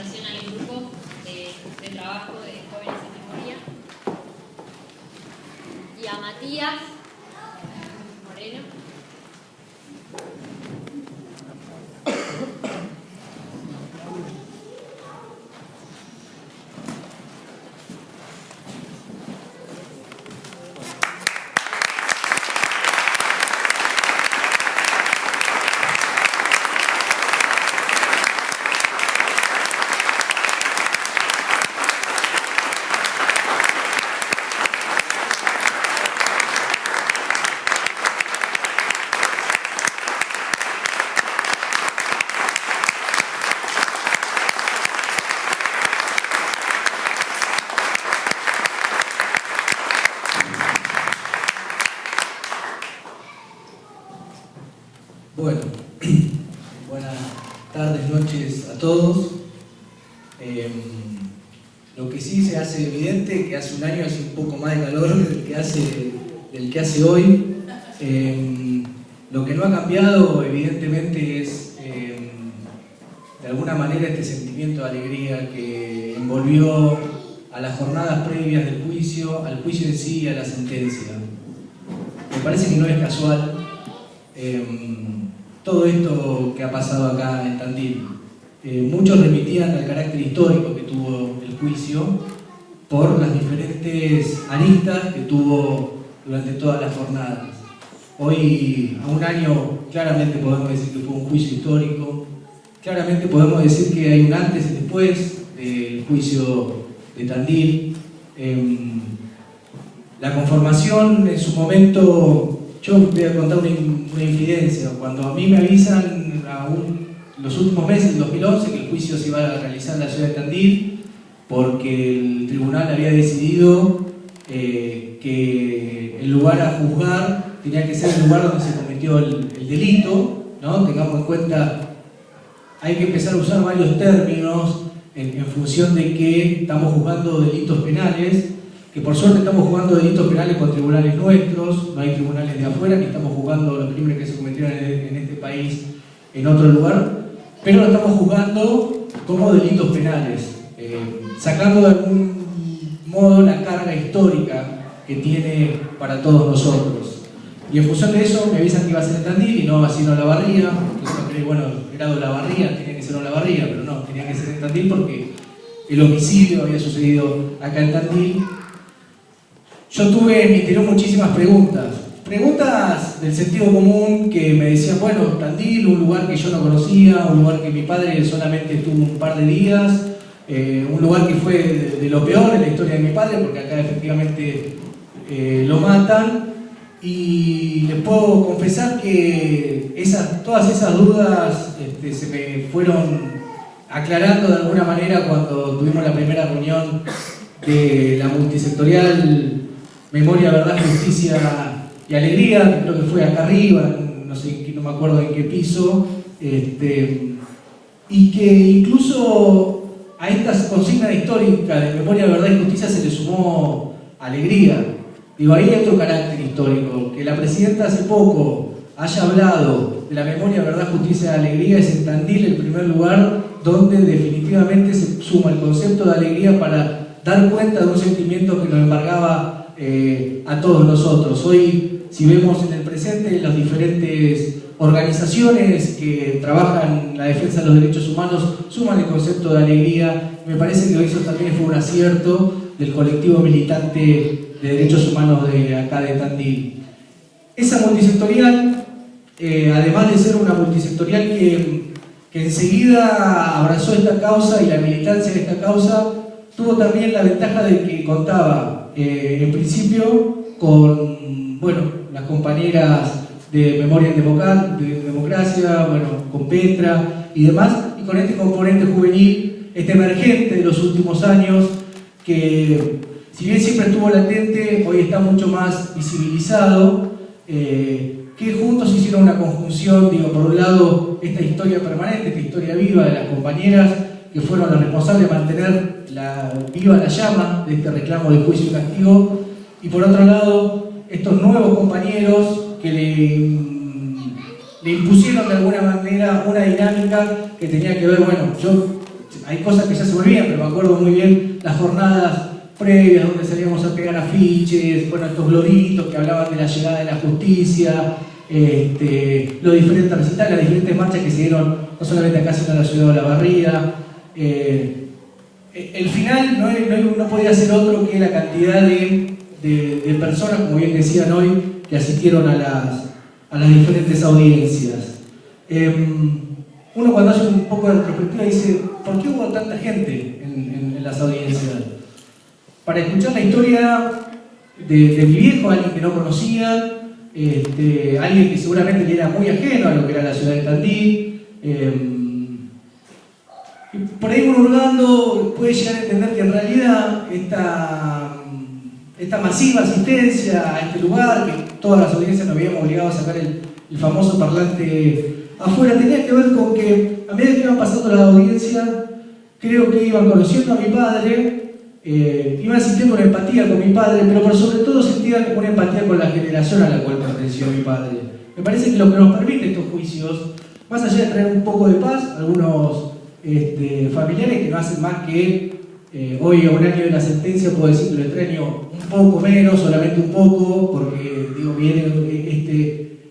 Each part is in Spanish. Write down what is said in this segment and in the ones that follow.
presentación al grupo de trabajo de Jóvenes en Memoria. Y a Matías Moreno. Bueno, buenas tardes, noches a todos. Lo que sí se hace evidente que hace un año hace un poco más de calor del que hace hoy. Lo que no ha cambiado evidentemente es de alguna manera este sentimiento de alegría que envolvió a las jornadas previas del juicio, al juicio en sí y a la sentencia. Me parece que no es casual todo esto que ha pasado acá en Tandil. Muchos remitían al carácter histórico que tuvo el juicio por las diferentes aristas que tuvo durante todas las jornadas. Hoy, a un año, claramente podemos decir que fue un juicio histórico, claramente podemos decir que hay un antes y después del juicio de Tandil. La conformación en su momento, yo voy a contar una infidencia. Cuando a mí me avisan los últimos meses, en 2011, que el juicio se iba a realizar en la ciudad de Tandil, porque el tribunal había decidido que el lugar a juzgar tenía que ser el lugar donde se cometió el delito, ¿no? Tengamos en cuenta, hay que empezar a usar varios términos en función de que estamos juzgando delitos penales, que por suerte estamos jugando delitos penales con tribunales nuestros, no hay tribunales de afuera, ni estamos juzgando los crímenes que se cometieron en este país en otro lugar, pero lo estamos juzgando como delitos penales, sacando de algún modo la carga histórica que tiene para todos nosotros. Y en función de eso me avisan que iba a ser en Tandil y no así en Olavarría. Entonces, bueno, era de Olavarría, tenía que ser Olavarría, pero no, tenía que ser en Tandil porque el homicidio había sucedido acá en Tandil. Yo tuve en mi interior muchísimas preguntas del sentido común que me decían, bueno, Tandil, un lugar que yo no conocía, un lugar que mi padre solamente estuvo un par de días, un lugar que fue de lo peor en la historia de mi padre, porque acá efectivamente lo matan. Y les puedo confesar que todas esas dudas se me fueron aclarando de alguna manera cuando tuvimos la primera reunión de la multisectorial Memoria, Verdad, Justicia y Alegría, que creo que fue acá arriba, no me acuerdo en qué piso, y que incluso a esta consigna histórica de Memoria, Verdad y Justicia se le sumó alegría. Digo, ahí hay otro carácter histórico. Que la presidenta hace poco haya hablado de la memoria, verdad, justicia y alegría, es en Tandil el primer lugar donde definitivamente se suma el concepto de alegría para dar cuenta de un sentimiento que nos embargaba a todos nosotros. Hoy, si vemos en el presente, las diferentes organizaciones que trabajan la defensa de los derechos humanos suman el concepto de alegría. Me parece que eso también fue un acierto del colectivo militante de derechos humanos de acá de Tandil. Esa multisectorial, además de ser una multisectorial que enseguida abrazó esta causa y la militancia de esta causa, tuvo también la ventaja de que contaba en principio con las compañeras de Memoria en Democracia, con Petra y demás, y con este componente juvenil, emergente de los últimos años, que si bien siempre estuvo latente, hoy está mucho más visibilizado, que juntos hicieron una conjunción, por un lado, esta historia permanente, esta historia viva de las compañeras que fueron las responsables de mantener viva la llama de este reclamo de juicio y castigo, y por otro lado, estos nuevos compañeros que le impusieron de alguna manera una dinámica que tenía que ver, yo hay cosas que ya se me olvidan, pero me acuerdo muy bien las jornadas previas donde salíamos a pegar afiches, bueno, estos globitos que hablaban de la llegada de la justicia, los diferentes recitales, las diferentes marchas que se dieron no solamente acá sino en la ciudad de Olavarría. El final no podía ser otro que la cantidad de personas, como bien decían hoy, que asistieron a las diferentes audiencias. Uno cuando hace un poco de retrospectiva dice, ¿por qué hubo tanta gente en las audiencias? Para escuchar la historia de mi viejo, alguien que no conocía, alguien que seguramente le era muy ajeno a lo que era la ciudad de Tandil. Y por ahí uno hurgando puede llegar a entender que en realidad esta masiva asistencia a este lugar, que todas las audiencias nos habíamos obligado a sacar el famoso parlante afuera, tenía que ver con que a medida que iban pasando las audiencias, creo que iban conociendo a mi padre, iban sintiendo una empatía con mi padre, pero por sobre todo sentían una empatía con la generación a la cual perteneció mi padre. Me parece que lo que nos permite estos juicios, más allá de traer un poco de paz, algunos familiares que no hacen más que hoy a un año de la sentencia, puedo decir que lo extraño un poco menos, solamente un poco, porque digo, viene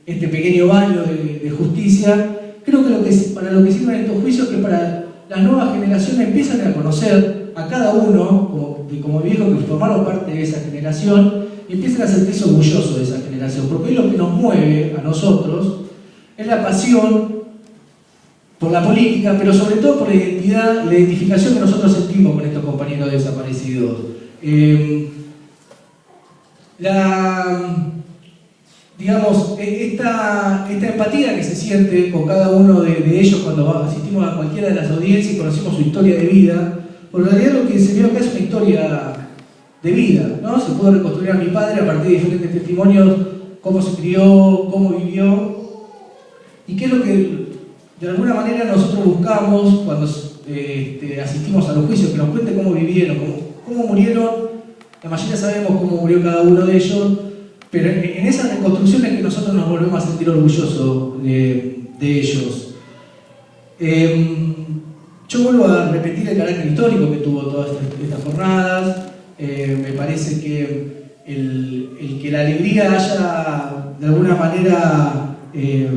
este pequeño baño de justicia. Creo que para lo que sirven estos juicios es que para las nuevas generaciones empiezan a conocer a cada uno, como viejo, que formaron parte de esa generación, y empiezan a sentirse orgullosos de esa generación, porque hoy lo que nos mueve a nosotros es la pasión por la política, pero sobre todo por la identidad y la identificación que nosotros sentimos con estos compañeros desaparecidos. Digamos, esta empatía que se siente con cada uno de ellos cuando asistimos a cualquiera de las audiencias y conocimos su historia de vida, porque en realidad lo que se vio acá es una historia de vida, ¿no? Se pudo reconstruir a mi padre a partir de diferentes testimonios, cómo se crió, cómo vivió, y qué es lo que de alguna manera nosotros buscamos cuando asistimos a los juicios, que nos cuente cómo vivieron, cómo murieron. La mayoría sabemos cómo murió cada uno de ellos, pero en esas reconstrucciones que nosotros nos volvemos a sentir orgullosos de ellos. Yo vuelvo a repetir el carácter histórico que tuvo todas estas jornadas. Me parece que el que la alegría haya de alguna manera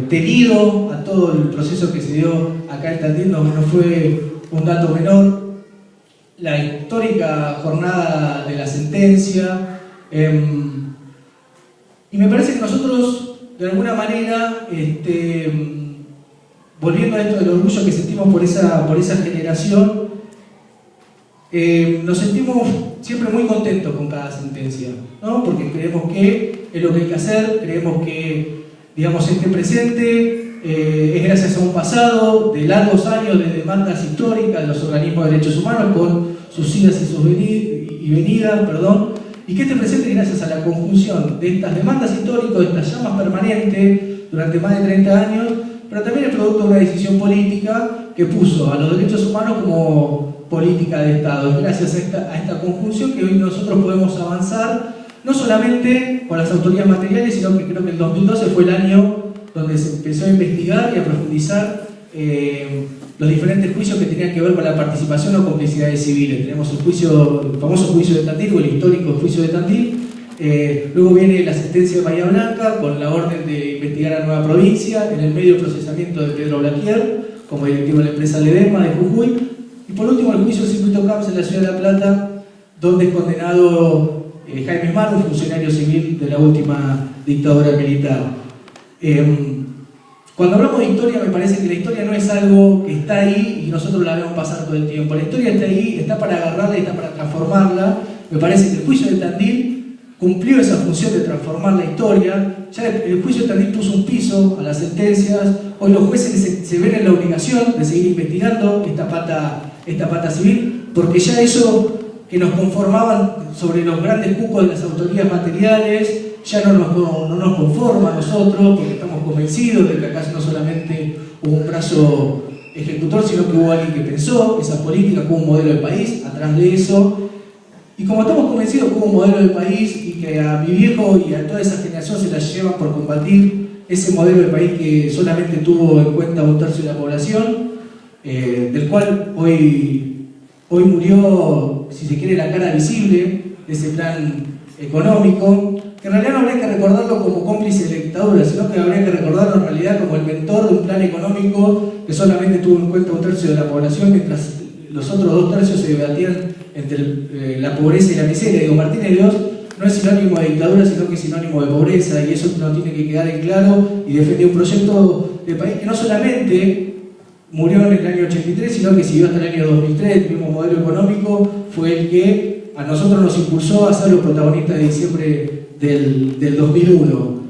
tenido a todo el proceso que se dio acá en Tandil no fue un dato menor. La histórica jornada de la sentencia, y me parece que nosotros de alguna manera, volviendo a esto del orgullo que sentimos por esa generación, nos sentimos siempre muy contentos con cada sentencia, ¿no? Porque creemos que es lo que hay que hacer, creemos que, digamos, este presente es gracias a un pasado de largos años de demandas históricas de los organismos de derechos humanos con sus idas y sus venidas, y que este presente es gracias a la conjunción de estas demandas históricas, de estas llamas permanentes durante más de 30 años, pero también es producto de una decisión política que puso a los derechos humanos como política de Estado. Es gracias a esta conjunción que hoy nosotros podemos avanzar, no solamente con las autoridades materiales, sino que creo que el 2012 fue el año donde se empezó a investigar y a profundizar los diferentes juicios que tenían que ver con la participación o complicidades civiles. Tenemos el famoso juicio de Tandil, o el histórico juicio de Tandil. Luego viene la sentencia de Bahía Blanca con la orden de investigar a Nueva Provincia, en el medio procesamiento de Pedro Blaquier como directivo de la empresa Ledesma de Jujuy, y por último el juicio del circuito Camps en la ciudad de La Plata, donde es condenado Jaime Mar, un funcionario civil de la última dictadura militar. Cuando hablamos de historia, me parece que la historia no es algo que está ahí y nosotros la vemos pasar todo el tiempo. La historia está ahí, está para agarrarla y está para transformarla. Me parece que el juicio de Tandil cumplió esa función de transformar la historia. Ya el juicio de Tandil puso un piso a las sentencias. Hoy los jueces se ven en la obligación de seguir investigando esta pata civil, porque ya eso que nos conformaban sobre los grandes cucos de las autoridades materiales ya no nos conforma a nosotros, porque estamos convencidos de que acá no solamente hubo un brazo ejecutor, sino que hubo alguien que pensó esa política, que hubo un modelo de país atrás de eso. Y como estamos convencidos que hubo un modelo de país y que a mi viejo y a toda esa generación se la llevan por combatir ese modelo de país que solamente tuvo en cuenta un tercio de la población, del cual hoy murió, si se quiere, la cara visible de ese plan económico, que en realidad no habría que recordarlo como cómplice de la dictadura, sino que habría que recordarlo en realidad como el mentor de un plan económico que solamente tuvo en cuenta 1/3 de la población, mientras los otros 2/3 se debatían entre la pobreza y la miseria. Digo, Martínez Dios no es sinónimo de dictadura, sino que es sinónimo de pobreza, y eso nos tiene que quedar en claro, y defendió un proyecto de país que no solamente murió en el año 83, sino que siguió hasta el año 2003. El mismo modelo económico fue el que a nosotros nos impulsó a ser los protagonistas de diciembre del 2001.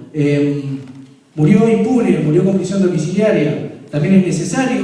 Murió impune, murió con prisión domiciliaria. También es necesario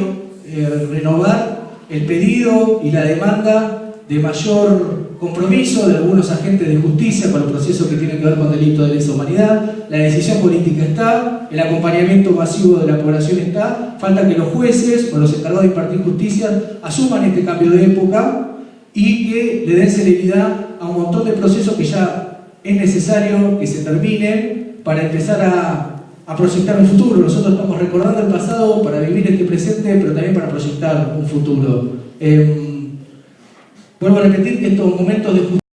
renovar el pedido y la demanda de mayor compromiso de algunos agentes de justicia con los procesos que tienen que ver con delitos de lesa humanidad. La decisión política está, el acompañamiento masivo de la población está, falta que los jueces o los encargados de impartir justicia asuman este cambio de época y que le den celeridad a un montón de procesos que ya es necesario que se terminen para empezar a proyectar un futuro. Nosotros estamos recordando el pasado para vivir este presente, pero también para proyectar un futuro. Vuelvo a repetir que estos momentos de justicia